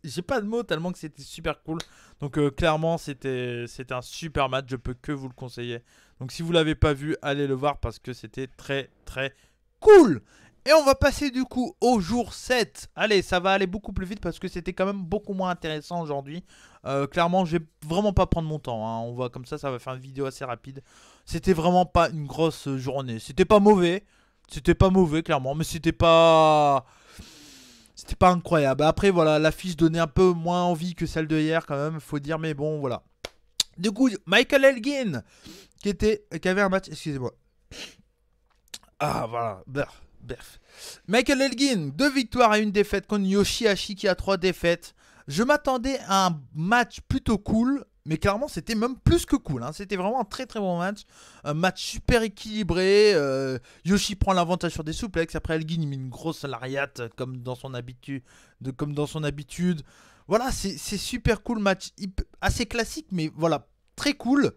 J'ai pas de mots tellement que c'était super cool. Donc clairement, c'était un super match. Je peux que vous le conseiller. Donc si vous l'avez pas vu, allez le voir parce que c'était très très cool. Et on va passer du coup au jour 7. Allez, ça va aller beaucoup plus vite parce que c'était quand même beaucoup moins intéressant aujourd'hui. Clairement, je vais vraiment pas prendre mon temps, hein. On va comme ça va faire une vidéo assez rapide. C'était vraiment pas une grosse journée. C'était pas mauvais. C'était pas mauvais, clairement. Mais c'était pas incroyable. Après, voilà, l'affiche donnait un peu moins envie que celle de hier, quand même, faut dire. Mais bon, voilà. Du coup, Michael Elgin, qui avait un match. Excusez-moi. Ah, voilà. Bref. Michael Elgin, 2 victoires et 1 défaite contre Yoshihashi qui a 3 défaites. Je m'attendais à un match plutôt cool, mais clairement c'était même plus que cool, hein. C'était vraiment un très très bon match. Un match super équilibré. Yoshi prend l'avantage sur des souplex. Après Elgin il met une grosse lariat comme dans son habitude. Voilà, c'est super cool, match assez classique, mais voilà, très cool.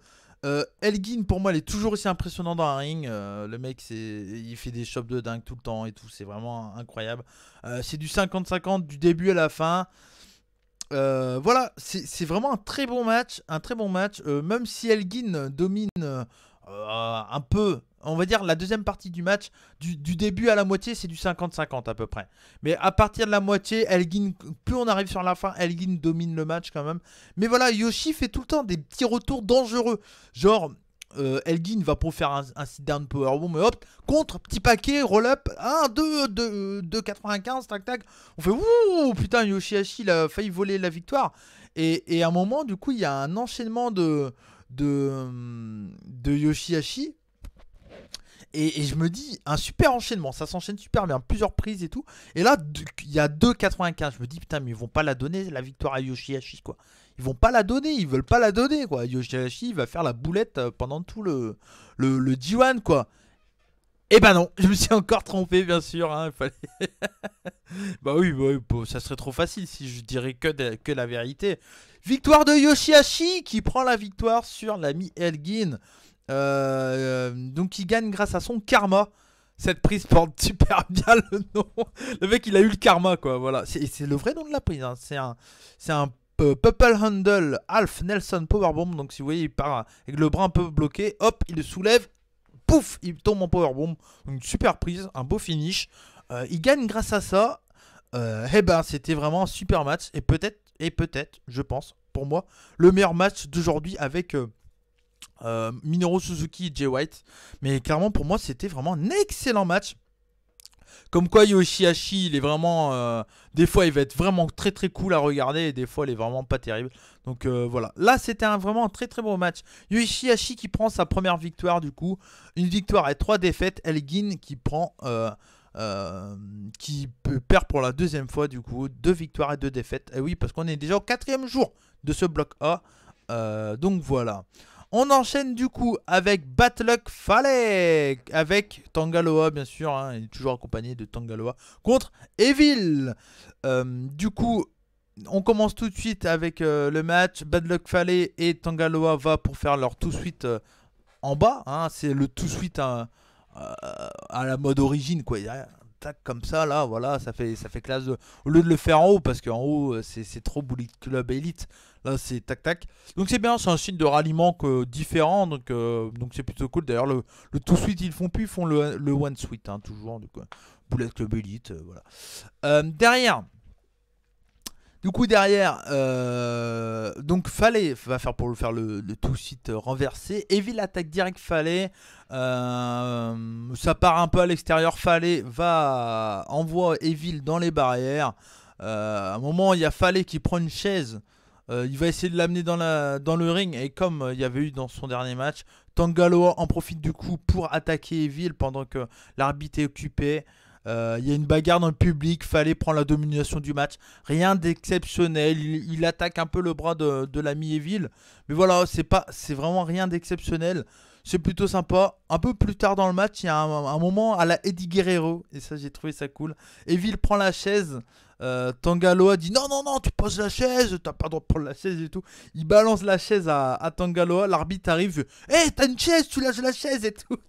Elgin pour moi il est toujours aussi impressionnant dans un ring. Le mec il fait des chops de dingue tout le temps et tout. C'est vraiment incroyable. C'est du 50-50 du début à la fin. Voilà, c'est vraiment un très bon match. Même si Elgin domine un peu, on va dire la deuxième partie du match, du début à la moitié, c'est du 50-50 à peu près. Mais à partir de la moitié, Elgin, plus on arrive sur la fin, Elgin domine le match quand même. Mais voilà, Yoshi fait tout le temps des petits retours dangereux. Genre, Elgin va pour faire un sit-down powerbomb, hop, contre, petit paquet, roll-up, 1, 2, 95, tac, tac. On fait, ouh, putain, Yoshihashi, il a failli voler la victoire. Et à un moment, du coup, il y a un enchaînement de Yoshihashi. Et je me dis, un super enchaînement, ça s'enchaîne super bien, plusieurs prises et tout. Et là, il y a 2,95. Je me dis, putain, mais ils vont pas la donner, la victoire à Yoshihashi, quoi. Ils vont pas la donner, ils veulent pas la donner, quoi. Yoshihashi va faire la boulette pendant tout le G1, quoi. Et bah non, je me suis encore trompé, bien sûr, hein, bah oui, ça serait trop facile si je dirais que la vérité. Victoire de Yoshihashi qui prend la victoire sur l'ami Elgin. Donc il gagne grâce à son karma. Cette prise porte super bien le nom. Le mec il a eu le karma, quoi. Voilà, c'est le vrai nom de la prise, hein. C'est un Purple Handle Half Nelson Powerbomb. Donc si vous voyez, il part avec le bras un peu bloqué. Hop, il le soulève. Pouf, il tombe en Powerbomb. Une super prise, un beau finish. Il gagne grâce à ça. Eh ben, c'était vraiment un super match. Et peut-être, je pense, pour moi, le meilleur match d'aujourd'hui avec Minoru Suzuki et Jay White. Mais clairement, pour moi, c'était vraiment un excellent match. Comme quoi Yoshihashi, il est vraiment... des fois, il va être vraiment très très cool à regarder. Et des fois, il est vraiment pas terrible. Donc voilà. Là, c'était vraiment un très très bon match. Yoshihashi qui prend sa première victoire du coup. Une victoire et 3 défaites. Elgin qui prend... qui perd pour la deuxième fois du coup. 2 victoires et 2 défaites. Et oui, parce qu'on est déjà au 4e jour de ce bloc A. Donc voilà. On enchaîne du coup avec Bad Luck Fale, avec Tangaloa bien sûr, hein, il est toujours accompagné de Tangaloa contre Evil. Du coup, on commence tout de suite avec le match. Bad Luck Fale et Tangaloa va pour faire leur tout suite en bas, hein, c'est le tout suite à la mode origine, quoi. Il y a un tac comme ça là, voilà, ça fait classe au lieu de le faire en haut, parce qu'en haut c'est trop Bullet Club Elite. Là c'est tac tac. Donc c'est bien, c'est un signe de ralliement différent, donc c'est plutôt cool. D'ailleurs le tout suite ils font plus, ils font le one suite, hein, toujours, du coup. Bullet Club Elite, voilà. Derrière Du coup derrière, donc Fallait va faire pour faire le tout site renversé. Evil attaque direct Fallait. Ça part un peu à l'extérieur. Fallait envoie Evil dans les barrières. À un moment, il y a Fallait qui prend une chaise. Il va essayer de l'amener dans le ring. Et comme il y avait eu dans son dernier match, Tangaloa en profite du coup pour attaquer Evil pendant que l'arbitre est occupé. Il y a une bagarre dans le public, Fallait prendre la domination du match. Rien d'exceptionnel. Il attaque un peu le bras de l'ami Evil. Mais voilà, c'est vraiment rien d'exceptionnel. C'est plutôt sympa. Un peu plus tard dans le match, il y a un moment à la Eddie Guerrero. Et ça, j'ai trouvé ça cool. Evil prend la chaise. Tangaloa dit non, non, non, tu poses la chaise. T'as pas le droit de prendre la chaise et tout. Il balance la chaise à Tangaloa. L'arbitre arrive. Hé, t'as une chaise, tu lâches la chaise et tout.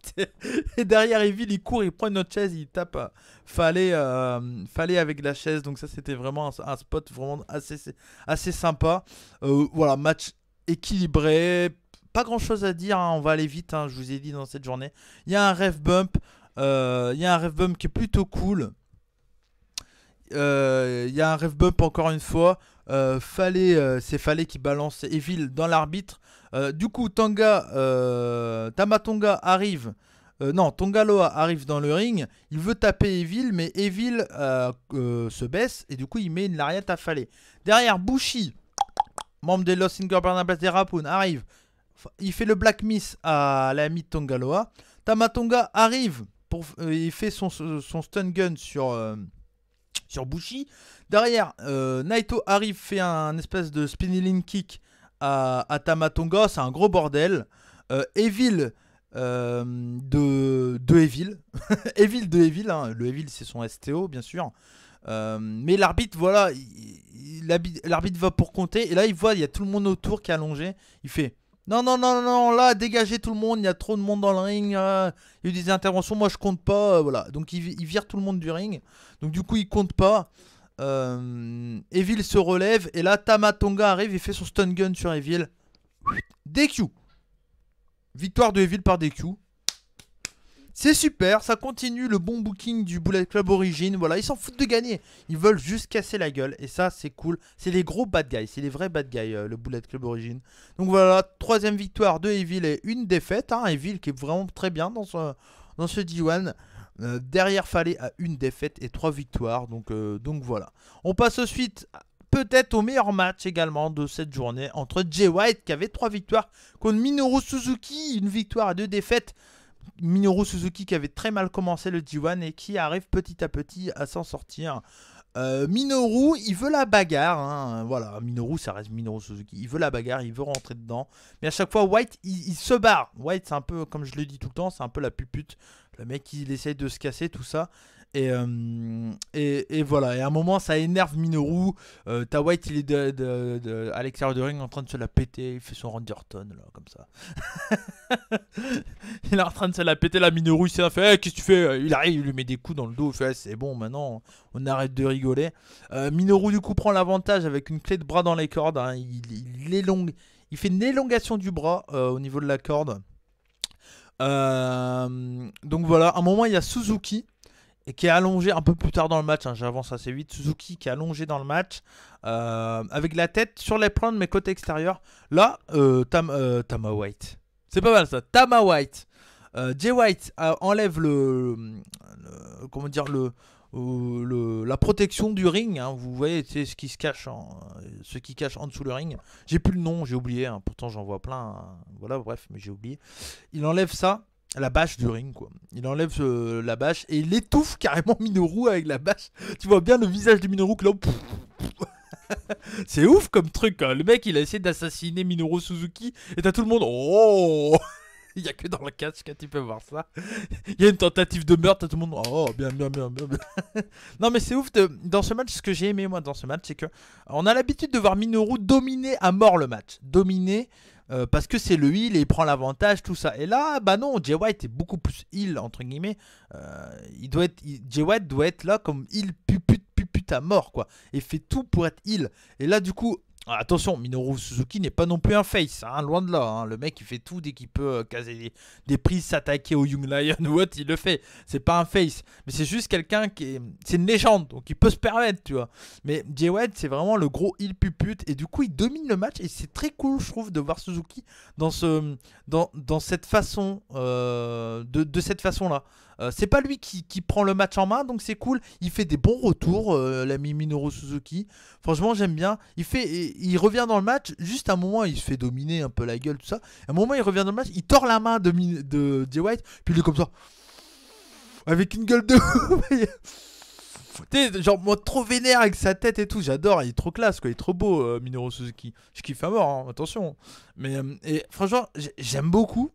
Et derrière Evil, il court, il prend une autre chaise. Il tape Fallait avec la chaise. Donc, ça, c'était vraiment un spot vraiment assez sympa. Voilà, match équilibré. Pas grand chose à dire, hein, on va aller vite, hein, je vous ai dit dans cette journée. Il y a un ref bump, qui est plutôt cool. Il y a un ref bump encore une fois. C'est Fallait qui balance Evil dans l'arbitre. Du coup, Tamatonga arrive. Non, Tongaloa arrive dans le ring. Il veut taper Evil, mais Evil se baisse et du coup, il met une lariat à Fallait. Derrière, Bushi, membre des Los Ingobernables des Rapoon, arrive. Il fait le Black Miss à l'ami de Tongaloa. Tamatonga arrive. Il fait son stun gun sur Bushi. Derrière, Naito arrive, fait un espèce de spinning kick à Tamatonga. C'est un gros bordel. Evil de Evil. Evil de Evil. Hein. Le Evil, c'est son STO, bien sûr. Mais l'arbitre, voilà. L'arbitre va pour compter. Et là, il y a tout le monde autour qui est allongé. Il fait... Non, non, non, non, là, dégagez tout le monde, il y a trop de monde dans le ring, il y a eu des interventions, moi je compte pas, voilà. Donc il vire tout le monde du ring, donc du coup il compte pas. Evil se relève, et là Tamatonga arrive, il fait son stun gun sur Evil. DQ. Victoire de Evil par DQ. C'est super, ça continue le bon booking du Bullet Club Origin. Voilà, ils s'en foutent de gagner. Ils veulent juste casser la gueule. Et ça, c'est cool. C'est les gros bad guys. C'est les vrais bad guys, le Bullet Club Origin. Donc voilà, troisième victoire de Evil et une défaite. Hein. Evil qui est vraiment très bien dans ce D1. Derrière, Fallait à une défaite et 3 victoires. Donc voilà. On passe ensuite peut-être au meilleur match également de cette journée entre Jay White qui avait 3 victoires contre Minoru Suzuki. Une victoire et 2 défaites. Minoru Suzuki qui avait très mal commencé le G1 et qui arrive petit à petit à s'en sortir. Minoru, il veut la bagarre. Hein. Voilà, Minoru, ça reste Minoru Suzuki. Il veut la bagarre, il veut rentrer dedans. Mais à chaque fois, White, il se barre. White, c'est un peu, comme je le dis tout le temps, c'est un peu la pupute. Le mec, il essaye de se casser, tout ça. Et voilà. Et à un moment, ça énerve Minoru. T'as White, il est à l'extérieur du ring en train de se la péter. Il fait son Randerton, là, comme ça. Il est en train de se la péter. La Minoru, il s'est fait hey, qu'est-ce que tu fais? Il arrive, il lui met des coups dans le dos. Il fait c'est bon, maintenant, on arrête de rigoler. Minoru, du coup, prend l'avantage avec une clé de bras dans les cordes. Hein. Il fait une élongation du bras au niveau de la corde. Donc voilà, à un moment, il y a Suzuki. Et qui est allongé un peu plus tard dans le match, hein, j'avance assez vite. Suzuki qui est allongé dans le match, avec la tête sur les plans de mes côtés extérieurs. Là, Tama White. C'est pas mal ça, Tama White. Jay White enlève comment dire, la protection du ring. Hein, vous voyez, c'est ce qui se cache en dessous le ring. J'ai plus le nom, j'ai oublié. Hein, pourtant, j'en vois plein. Hein, voilà, bref, mais j'ai oublié. Il enlève ça. La bâche du ring quoi. Il enlève la bâche et il étouffe carrément Minoru avec la bâche. Tu vois bien le visage de Minoru que là. C'est ouf comme truc. Hein. Le mec il a essayé d'assassiner Minoru Suzuki et t'as tout le monde. Oh. Il n'y a que dans le catch que tu peux voir ça. Il y a une tentative de meurtre, t'as tout le monde. Oh bien. Non mais c'est ouf dans ce match. Ce que j'ai aimé moi dans ce match, c'est que on a l'habitude de voir Minoru dominer à mort le match. Dominer. Parce que c'est le heal et il prend l'avantage, tout ça. Et là, bah non, Jay White est beaucoup plus heal, entre guillemets. Jay White doit être là comme heal pupute à mort, quoi. Et fait tout pour être heal. Et là, du coup, Attention, Minoru Suzuki n'est pas non plus un face, hein, loin de là. Hein. Le mec, il fait tout dès qu'il peut caser des prises, s'attaquer au Young Lion ou autre, il le fait. C'est pas un face, mais c'est juste quelqu'un qui est. C'est une légende, donc il peut se permettre, tu vois. Mais Jay White, c'est vraiment le gros heel pupute, et du coup, il domine le match, et c'est très cool, je trouve, de voir Suzuki dans cette façon, de cette façon-là. C'est pas lui qui prend le match en main, donc c'est cool. Il fait des bons retours, l'ami Minoru Suzuki. Franchement, j'aime bien. Il revient dans le match. Juste à un moment, il se fait dominer un peu la gueule, tout ça. À un moment, il revient dans le match. Il tord la main de Jay White. Puis il est comme ça. Avec une gueule de. Tu sais, genre, moi, trop vénère avec sa tête et tout. J'adore. Il est trop classe, quoi. Il est trop beau, Minoru Suzuki. Je kiffe à mort, hein, attention. Mais et franchement, j'aime beaucoup.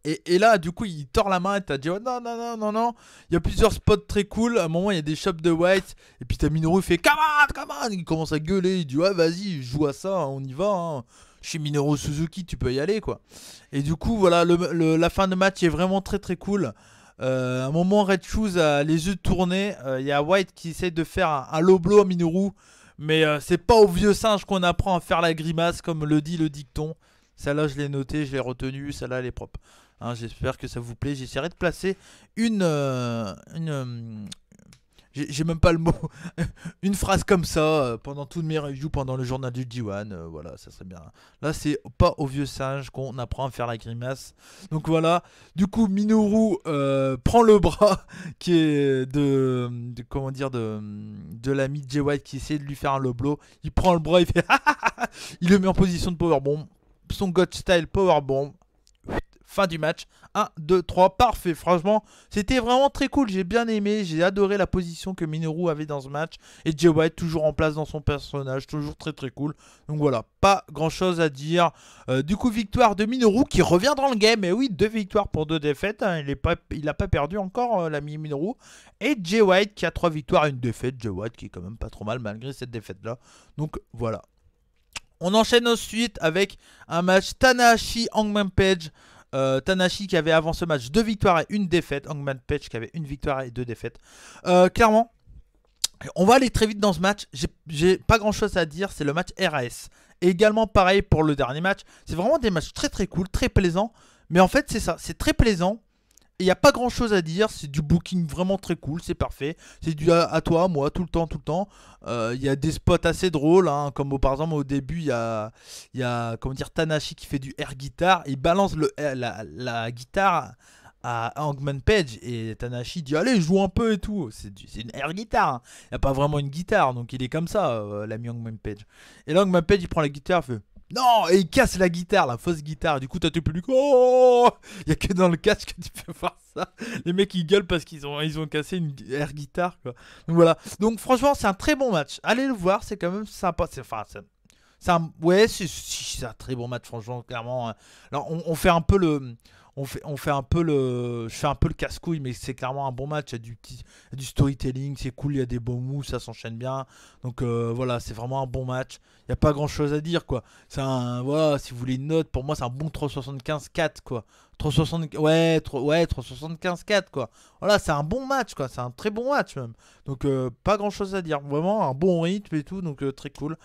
Et là, du coup, il tord la main et t'as dit oh, non, non, non, non, non. Il y a plusieurs spots très cool. À un moment, il y a des shops de White. Et puis t'as Minoru, il fait come on, come on. Il commence à gueuler. Il dit ouais, vas-y, joue à ça, on y va. Hein. Je suis Minoru Suzuki, tu peux y aller, quoi. Et du coup, voilà, la fin de match est vraiment très très cool. À un moment, Red Shoes a les yeux tournés. Il y a White qui essaie de faire un low blow à Minoru. Mais c'est pas au vieux singe qu'on apprend à faire la grimace, comme le dit le dicton. Celle-là, je l'ai notée, je l'ai retenue. Celle-là, elle est propre. Hein, j'espère que ça vous plaît. J'essaierai de placer j'ai même pas le mot. Une phrase comme ça pendant toutes mes reviews, pendant le journal du G1. Voilà, ça serait bien. Là, c'est pas au vieux singe qu'on apprend à faire la grimace. Donc voilà. Du coup, Minoru prend le bras qui est comment dire de l'ami Jay White qui essaie de lui faire un low blow. Il prend le bras, il fait il le met en position de powerbomb. Son God style powerbomb. Fin du match. 1, 2, 3. Parfait. Franchement, c'était vraiment très cool. J'ai bien aimé. J'ai adoré la position que Minoru avait dans ce match. Et Jay White toujours en place dans son personnage. Toujours très très cool. Donc voilà. Pas grand chose à dire. Du coup, victoire de Minoru qui revient dans le game. Et oui, 2 victoires pour 2 défaites. Hein. Il n'a pas perdu encore l'ami Minoru. Et Jay White qui a 3 victoires et 1 défaite. Jay White qui est quand même pas trop mal malgré cette défaite-là. Donc voilà. On enchaîne ensuite avec un match Tanahashi-Hangman Page. Tanahashi qui avait avant ce match 2 victoires et 1 défaite. Hangman Page qui avait 1 victoire et 2 défaites. Clairement, on va aller très vite dans ce match. J'ai pas grand chose à dire. C'est le match RAS. Et également pareil pour le dernier match. C'est vraiment des matchs très très cool, très plaisants. Mais en fait, c'est ça. C'est très plaisant. Il n'y a pas grand chose à dire, c'est du booking vraiment très cool, c'est parfait. C'est du à toi, à moi, tout le temps, tout le temps. Il y a des spots assez drôles, hein, comme par exemple au début, il y a comment dire, Tanahashi qui fait du air guitar. Il balance la guitare à Hangman Page et Tanahashi dit allez, joue un peu et tout. C'est une air guitar, hein. Il n'y a pas vraiment une guitare, donc il est comme ça, l'ami Hangman Page. Et là, Hangman Page il prend la guitare, il fait non, et il casse la guitare, la fausse guitare. Du coup, t'as tout plus. Oh, il y a que dans le casque que tu peux voir ça. Les mecs ils gueulent parce qu'ils ont cassé une air guitare, quoi. Donc voilà. Donc franchement, c'est un très bon match. Allez le voir, c'est quand même sympa. C'est un très bon match, franchement, clairement. Alors, on fait un peu le. On fait un peu je fais un peu le casse-couille, mais c'est clairement un bon match. Il y a du storytelling, c'est cool, il y a des bons moves, ça s'enchaîne bien. Donc voilà, c'est vraiment un bon match. Il n'y a pas grand chose à dire, quoi. Voilà, si vous voulez une note, pour moi, c'est un bon 375-4, quoi. 375, ouais, 375-4, quoi. Voilà, c'est un bon match, quoi. C'est un très bon match, même. Donc, pas grand chose à dire. Vraiment, un bon rythme et tout, donc très cool.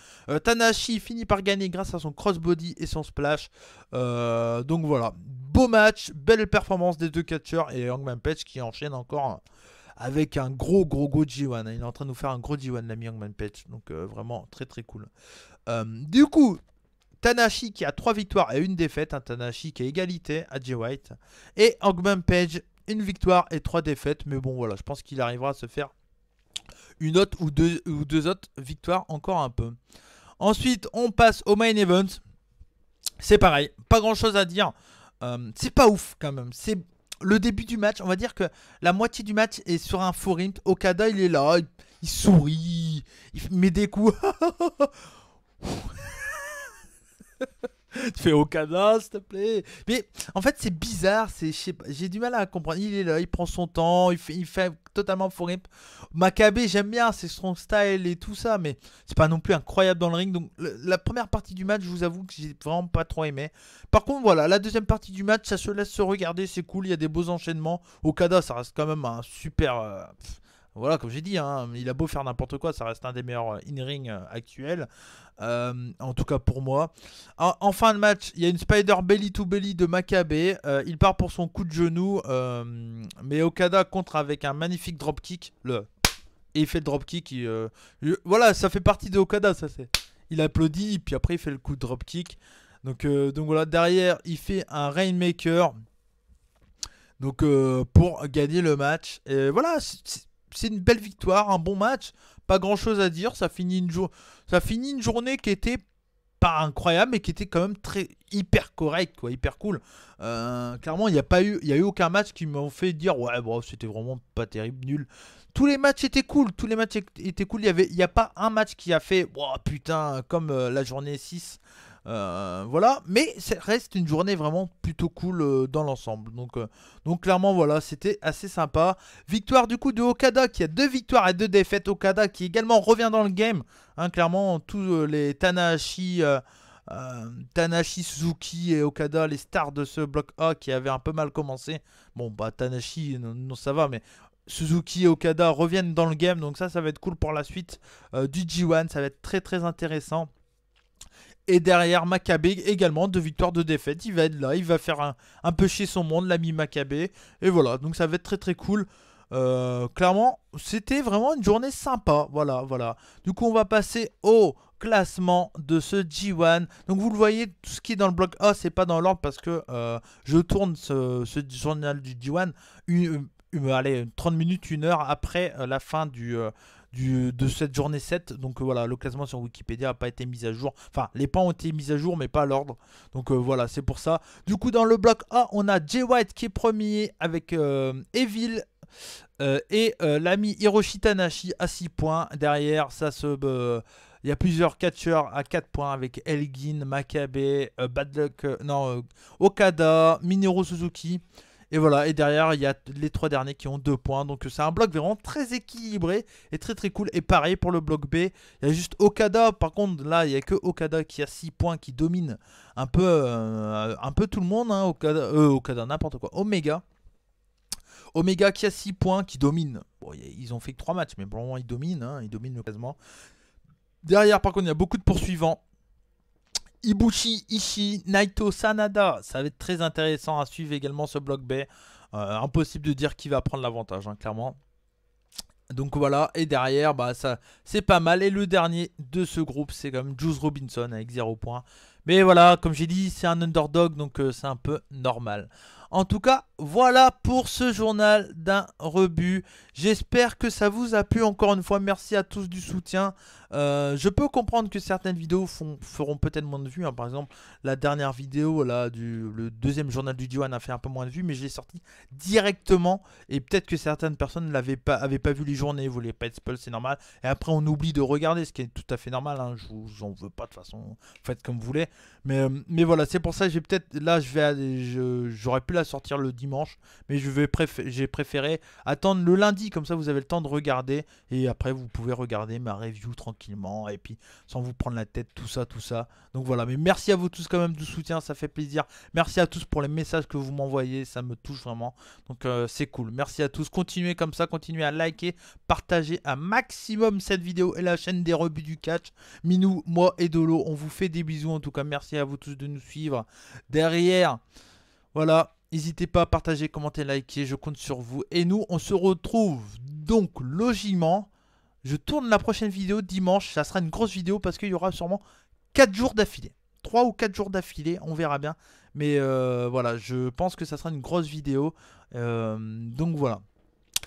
Tanahashi finit par gagner grâce à son crossbody et son splash. Donc voilà, beau match, belle performance des 2 catcheurs et Hangman Page qui enchaîne encore avec un gros G1. Il est en train de nous faire un gros G1, l'ami Hangman Page. Donc vraiment très très cool. Du coup, Tanahashi qui a 3 victoires et 1 défaite. Tanahashi qui a égalité à Jay White. Et Hangman Page, 1 victoire et 3 défaites. Mais bon voilà, je pense qu'il arrivera à se faire une autre ou deux autres victoires encore un peu. Ensuite, on passe au main event. C'est pareil, pas grand chose à dire. C'est pas ouf quand même. C'est le début du match. On va dire que la moitié du match est sur un faux rythme. Okada, il est là, il sourit, il met des coups. Tu fais Okada, s'il te plaît. Mais en fait, c'est bizarre. J'ai du mal à comprendre. Il est là, il prend son temps, il fait totalement faux rythme. Makabe, j'aime bien, c'est son style et tout ça, mais c'est pas non plus incroyable dans le ring. Donc, la première partie du match, je vous avoue que j'ai vraiment pas trop aimé. Par contre, voilà, la deuxième partie du match, ça se laisse se regarder, c'est cool. Il y a des beaux enchaînements. Okada, ça reste quand même un super. Voilà, comme j'ai dit, hein, il a beau faire n'importe quoi, ça reste un des meilleurs in-ring actuels. En tout cas pour moi. En fin de match, il y a une Spider Belly to Belly de Makabe. Il part pour son coup de genou. Mais Okada contre avec un magnifique dropkick. Et il fait le dropkick. Voilà, ça fait partie de Okada. Ça, il applaudit, puis après il fait le coup de dropkick. Donc voilà, derrière, il fait un Rainmaker. Donc pour gagner le match. Et voilà, c'est une belle victoire, un bon match. Pas grand chose à dire. Ça finit une journée qui était pas incroyable, mais qui était quand même très hyper correct, quoi, hyper cool. Clairement, il y a eu aucun match qui m'a fait dire ouais, bon, c'était vraiment pas terrible, nul. Tous les matchs étaient cool, étaient cool. Il y a pas un match qui a fait oh, putain comme la journée 6. Voilà, mais ça reste une journée vraiment plutôt cool dans l'ensemble. Donc clairement voilà, c'était assez sympa. Victoire du coup de Okada qui a 2 victoires et 2 défaites. Okada qui également revient dans le game. Hein, clairement tous les Tanahashi, Suzuki et Okada, les stars de ce bloc A qui avaient un peu mal commencé. Bon bah Tanahashi non ça va, mais Suzuki et Okada reviennent dans le game. Donc ça va être cool pour la suite du G1. Ça va être très très intéressant. Et derrière Makabe également 2 victoires, 2 défaites. Il va être là, il va faire un peu chier son monde, l'ami Makabe. Et voilà, donc ça va être très très cool. Clairement, c'était vraiment une journée sympa. Voilà. Du coup, on va passer au classement de ce G1. Donc vous le voyez, tout ce qui est dans le bloc A, c'est pas dans l'ordre parce que je tourne ce journal du G1 allez, 30 minutes, 1 heure après la fin de cette journée 7. Donc voilà, le classement sur Wikipédia n'a pas été mis à jour. Enfin, les points ont été mis à jour, mais pas à l'ordre. Donc voilà, c'est pour ça. Du coup, dans le bloc A, on a Jay White qui est premier avec Evil et l'ami Hiroshi Tanahashi à 6 points. Derrière, il y a plusieurs catcheurs à 4 points avec Elgin, Makabe, Bad Luck, Okada, Minoru Suzuki. Et voilà, et derrière, il y a les 3 derniers qui ont 2 points. Donc c'est un bloc vraiment très équilibré et très très cool. Et pareil pour le bloc B, il y a juste Okada. Par contre, là, il n'y a que Okada qui a 6 points, qui domine un peu tout le monde. Hein. Okada, n'importe quoi. Omega qui a 6 points, qui domine. Bon, ils ont fait que 3 matchs, mais pour le moment, ils dominent. Hein, ils dominent le classement. Derrière, par contre, il y a beaucoup de poursuivants. Ibushi, Ishii, Naito, Sanada. Ça va être très intéressant à suivre également ce bloc B. Impossible de dire qui va prendre l'avantage, hein, clairement. Donc voilà, et derrière, bah, ça c'est pas mal. Et le dernier de ce groupe, c'est comme Juice Robinson avec 0 points. Mais voilà, comme j'ai dit, c'est un underdog, donc c'est un peu normal. En tout cas, voilà pour ce journal d'un rebut. J'espère que ça vous a plu. Encore une fois, merci à tous du soutien. Je peux comprendre que certaines vidéos feront peut-être moins de vues. Hein. Par exemple, la dernière vidéo, là, le deuxième journal du G1 a fait un peu moins de vues, mais je l'ai sorti directement. Et peut-être que certaines personnes n'avaient pas vu les journées, voulaient pas être spoil, c'est normal. Et après, on oublie de regarder, ce qui est tout à fait normal. Hein. Je vous en veux pas de toute façon. Faites comme vous voulez. Mais voilà, c'est pour ça que j'ai peut-être là, j'aurais pu la sortir le dimanche, mais j'ai préféré attendre le lundi, comme ça vous avez le temps de regarder et après vous pouvez regarder ma review tranquillement et puis sans vous prendre la tête, tout ça. Donc voilà, mais merci à vous tous quand même du soutien, ça fait plaisir. Merci à tous pour les messages que vous m'envoyez, ça me touche vraiment. Donc c'est cool. Merci à tous. Continuez comme ça, continuez à liker, partager un maximum cette vidéo et la chaîne des rebuts du catch. Minou, moi et Dolo, on vous fait des bisous. En tout cas, merci à vous tous de nous suivre. Derrière, voilà, n'hésitez pas à partager, commenter, liker, je compte sur vous. Et nous, on se retrouve donc logiquement. Je tourne la prochaine vidéo dimanche. Ça sera une grosse vidéo parce qu'il y aura sûrement 4 jours d'affilée. 3 ou 4 jours d'affilée, on verra bien. Mais voilà, je pense que ça sera une grosse vidéo. Donc voilà.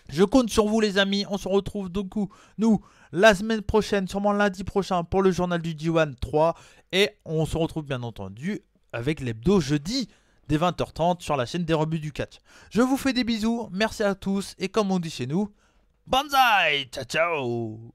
Je compte sur vous les amis, on se retrouve donc nous la semaine prochaine, sûrement lundi prochain pour le journal du G1 3 et on se retrouve bien entendu avec l'hebdo jeudi dès 20h30 sur la chaîne des rebuts du catch. Je vous fais des bisous, merci à tous et comme on dit chez nous, banzai, ciao ciao.